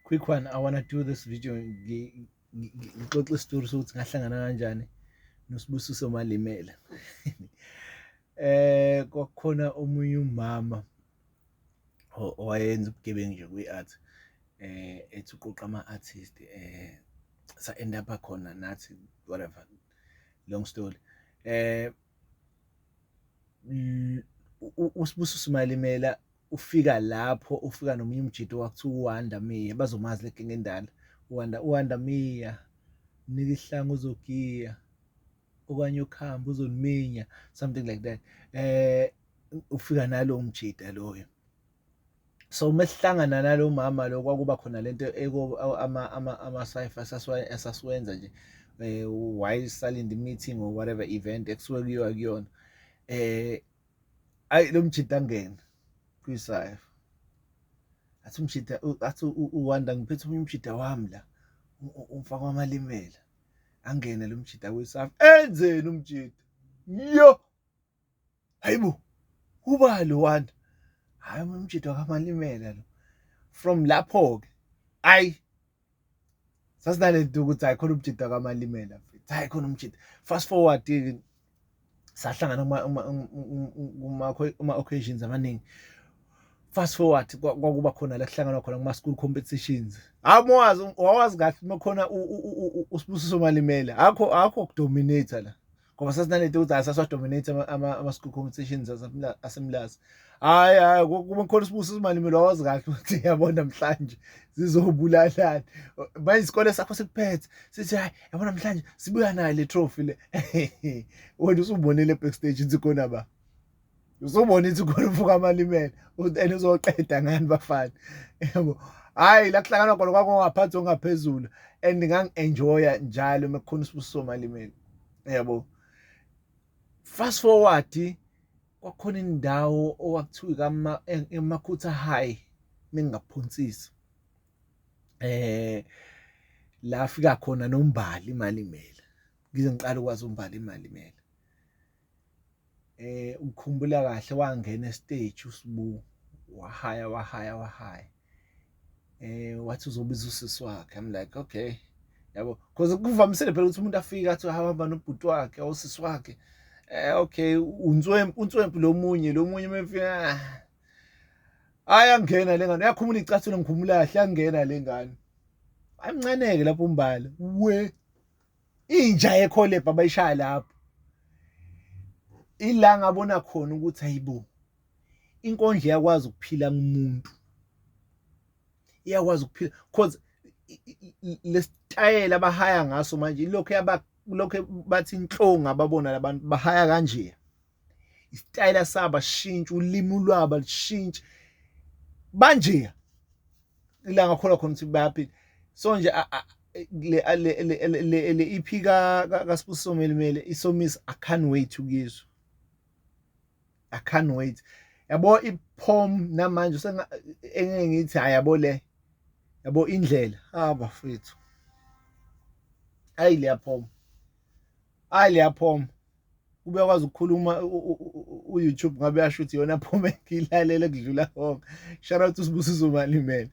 Quick one, I want to do this video. Ngixoxe isitori sokuthi ngahlangana kanjani noSibusiso Malimela. Kwakukhona omunye umama owayenza ubugebengu nje kwi-art, ethi uqoqa ama-artist, sa-end up khona nathi whatever, long story. uSibusiso Malimela ufika lapho, ufika nomunye umjito wakuthiwa uWanda Miya, bazomazi le genge endala. uWanda Miya, nika ihlanga uzogiya, okanye ukhamba uzoniminya, something like that. Ufika nalowo mjida loyo. So mesihlangana nalo mama lo, kwakuba khona lento ama-cypher esasiwenza nje, while silent meeting or whatever event ekusuke kuyiwa kuyona. Ayi lo mjida angena kwi-cypher, athi umjida, athi uWanda, ngiphethe omunye umjida wami la, umfaka waMalimela. Angena lo mjida kwi-cypher, enzeni umjida, yo hayibo, uba lo Wanda, hayi umjida wakaMalimela lo. From lapho-ke hayi sasinalento ukuthi hayi khona umjida kaMalimela, hayi khona umjida. Fast forward-ke sahlangana kuma-occasions amaningi. Fast forward, kwakuba khona la kuhlanganwa khona kuma-school competitions. Wawazi kahle uma khona uSibusiso Malimela, akho kudominate la, ngoba sasinalento ukuthi asasiwadominate ama-school competitions aseMlazi. Hayi kuma khona uSibusiso Malimela, wawazi kahle ukuthi yabona namhlanje zizobulalana. Manje isikole sakho sikuphethe sithi hayi yabona namhlanje sibuya nayo le trophy le. Wena usubonile backstage ukuthi khona ba, usubona ukuthi khona umfuka Malimela, and uzoqeda ngani bafana, yabo. Hayi la kuhlangana khona kwakungaphansi ongaphezulu, and ngangi-enjoya njalo mekukhona uSibusiso Malimela, yabo. Fast forward, kwakukhona indawo okwakuthiwa eMakhutha High mengingaphonsisi. La afika khona noMbali Malimela, ngize ngiqale ukwazi uMbali Malimela. Ukukhumbula kahle, wangena estage uSibu, wahaya. Wathi uzobiza usisi wakhe. I'm like, okay, yabo, because kuvamisile phela ukuthi umuntu afike athi uhamba nobhuti wakhe, usisi wakhe. Okay, uNtswempu lo munye mefika, hayi angena le ngane, uyakhumula icathulo, ngikhumula kahle, angena le ngane. Ayimncaneke lapho uMbali, inja yekholebha bayishaya lapho. Ila ngabona khona ukuthi hayibo, inkondlo iyakwazi ukuphila kumuntu, iyakwazi ukuphila, because lesitayela abahaya ngaso manje lokho bathi inhlonga, babona labantu bahaya kanje. Isitayela saba shintsha, ulimi lwabo lishintsha manje. Ila ngakhona khona ukuthi bayaphila. So nje le EP kaSibusiso Malimela isomisa, I can't wait ukuyizwa, I can't wait. Yabo iPom namanje engeke ngithi hayi yabo le, yabo indlela bafethu, hayi leya Pom ube yakwazi ukukhuluma uYouTube, ngabe yasho ukuthi yona Pom engiyilalele kudlula konke. Shout out uSibusiso Malimela.